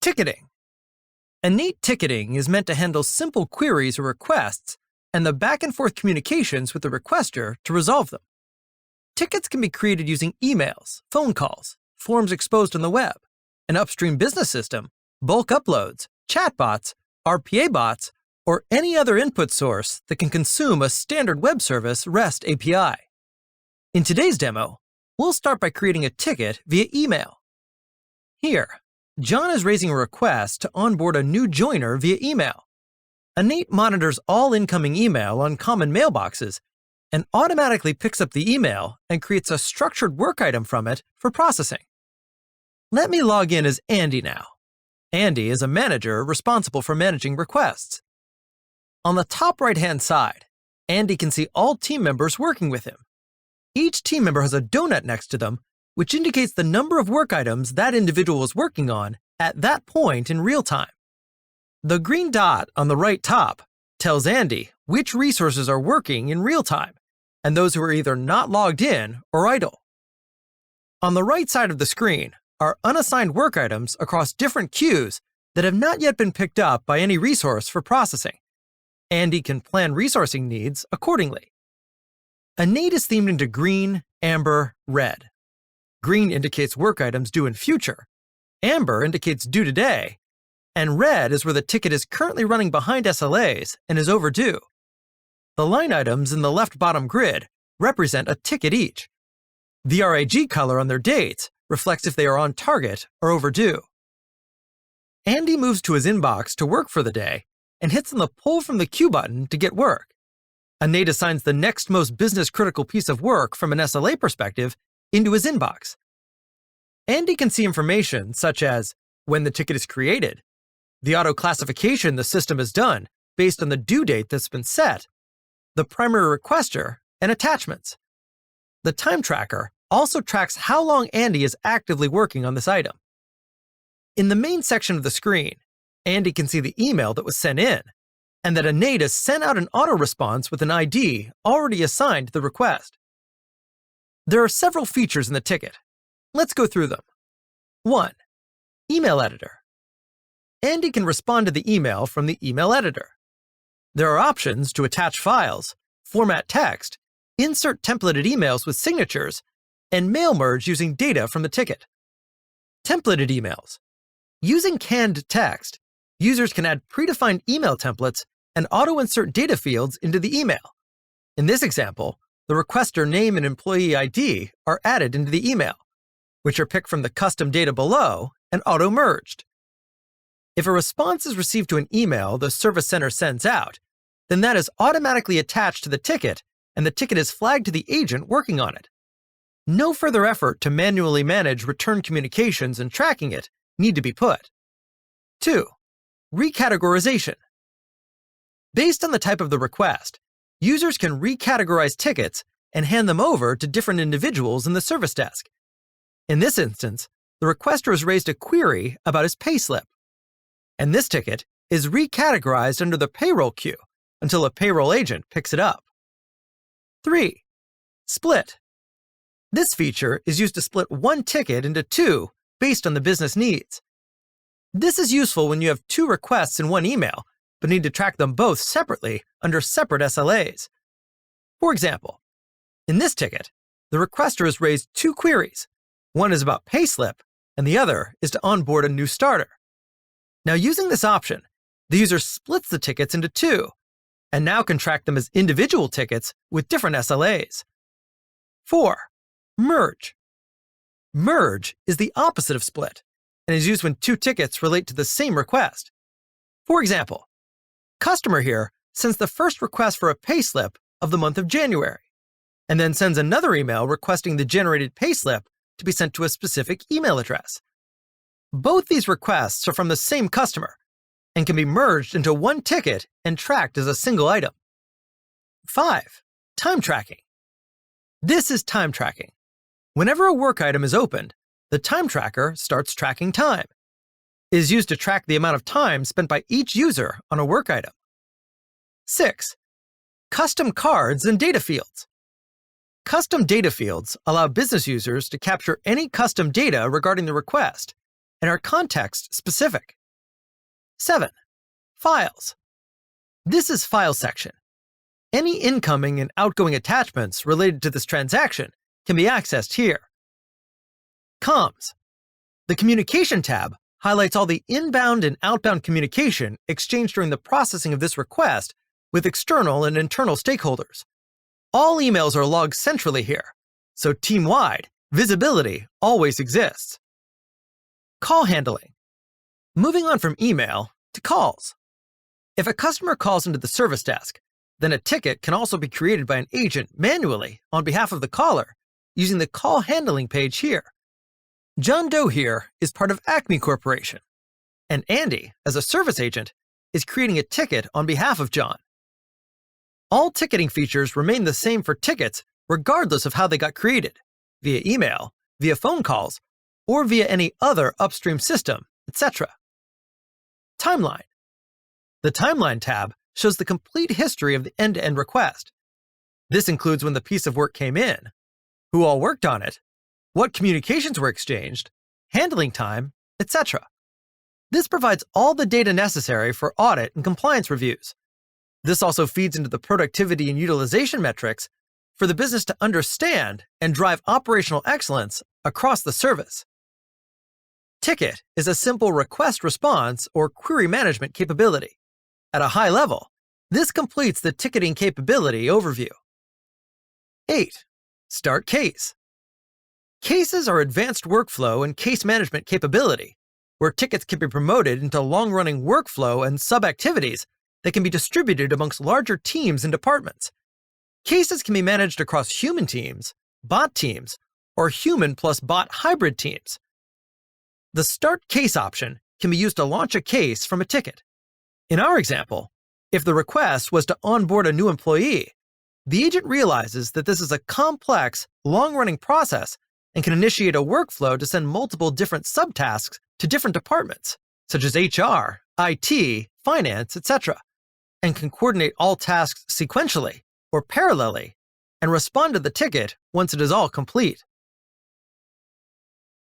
Ticketing. Enate ticketing is meant to handle simple queries or requests and the back-and-forth communications with the requester to resolve them. Tickets can be created using emails, phone calls, forms exposed on the web, an upstream business system, bulk uploads, chatbots, RPA bots, or any other input source that can consume a standard web service REST API. In today's demo, we'll start by creating a ticket via email. Here, John is raising a request to onboard a new joiner via email. Enate monitors all incoming email on common mailboxes and automatically picks up the email and creates a structured work item from it for processing. Let me log in as Andy now. Andy is a manager responsible for managing requests. On the top right-hand side, Andy can see all team members working with him. Each team member has a donut next to them, which indicates the number of work items that individual is working on at that point in real time. The green dot on the right top tells Andy which resources are working in real time and those who are either not logged in or idle. On the right side of the screen are unassigned work items across different queues that have not yet been picked up by any resource for processing. Andy can plan resourcing needs accordingly. Enate is themed into green, amber, red. Green indicates work items due in future, amber indicates due today, and red is where the ticket is currently running behind SLAs and is overdue. The line items in the left bottom grid represent a ticket each. The RAG color on their dates reflects if they are on target or overdue. Andy moves to his inbox to work for the day and hits on the pull from the queue button to get work. Enate assigns the next most business-critical piece of work from an SLA perspective into his inbox. Andy can see information such as when the ticket is created, the auto-classification the system has done based on the due date that's been set, the primary requester, and attachments. The time tracker also tracks how long Andy is actively working on this item. In the main section of the screen, Andy can see the email that was sent in, and that Enate has sent out an auto-response with an ID already assigned to the request. There are several features in the ticket. Let's go through them. 1. Email editor. Andy can respond to the email from the email editor. There are options to attach files, format text, insert templated emails with signatures, and mail merge using data from the ticket. Templated emails. Using canned text, users can add predefined email templates and auto-insert data fields into the email. In this example, the requester name and employee ID are added into the email, which are picked from the custom data below and auto-merged. If a response is received to an email the Service Center sends out, then that is automatically attached to the ticket and the ticket is flagged to the agent working on it. No further effort to manually manage return communications and tracking it need to be put. 2. Recategorization. Based on the type of the request, users can recategorize tickets and hand them over to different individuals in the service desk. In this instance, the requester has raised a query about his payslip, and this ticket is recategorized under the payroll queue until a payroll agent picks it up. 3. Split. This feature is used to split one ticket into two based on the business needs. This is useful when you have two requests in one email, but need to track them both separately under separate SLAs. For example, in this ticket, the requester has raised two queries. One is about payslip, and the other is to onboard a new starter. Now, using this option, the user splits the tickets into two, and now can track them as individual tickets with different SLAs. 4. Merge. Merge is the opposite of split, and is used when two tickets relate to the same request. For example, customer here sends the first request for a payslip of the month of January, and then sends another email requesting the generated payslip to be sent to a specific email address. Both these requests are from the same customer and can be merged into one ticket and tracked as a single item. 5. Time tracking. This is time tracking. Whenever a work item is opened, the time tracker starts tracking time. It is used to track the amount of time spent by each user on a work item. 6. Custom cards and data fields. Custom data fields allow business users to capture any custom data regarding the request and are context-specific. 7. Files. This is File section. Any incoming and outgoing attachments related to this transaction can be accessed here. Comms. The Communication tab highlights all the inbound and outbound communication exchanged during the processing of this request with external and internal stakeholders. All emails are logged centrally here, so team-wide visibility always exists. Call handling. Moving on from email to calls. If a customer calls into the service desk, then a ticket can also be created by an agent manually on behalf of the caller using the call handling page here. John Doe here is part of Acme Corporation, and Andy, as a service agent, is creating a ticket on behalf of John. All ticketing features remain the same for tickets regardless of how they got created, via email, via phone calls, or via any other upstream system, etc. Timeline. The Timeline tab shows the complete history of the end-to-end request. This includes when the piece of work came in, who all worked on it, what communications were exchanged, handling time, etc. This provides all the data necessary for audit and compliance reviews. This also feeds into the productivity and utilization metrics for the business to understand and drive operational excellence across the service. Ticket is a simple request response or query management capability. At a high level, this completes the ticketing capability overview. 8. Start case. Cases are advanced workflow and case management capability, where tickets can be promoted into long-running workflow and sub-activities that can be distributed amongst larger teams and departments. Cases can be managed across human teams, bot teams, or human plus bot hybrid teams. The Start Case option can be used to launch a case from a ticket. In our example, if the request was to onboard a new employee, the agent realizes that this is a complex, long-running process and can initiate a workflow to send multiple different subtasks to different departments, such as HR, IT, finance, etc., and can coordinate all tasks sequentially or parallelly and respond to the ticket once it is all complete.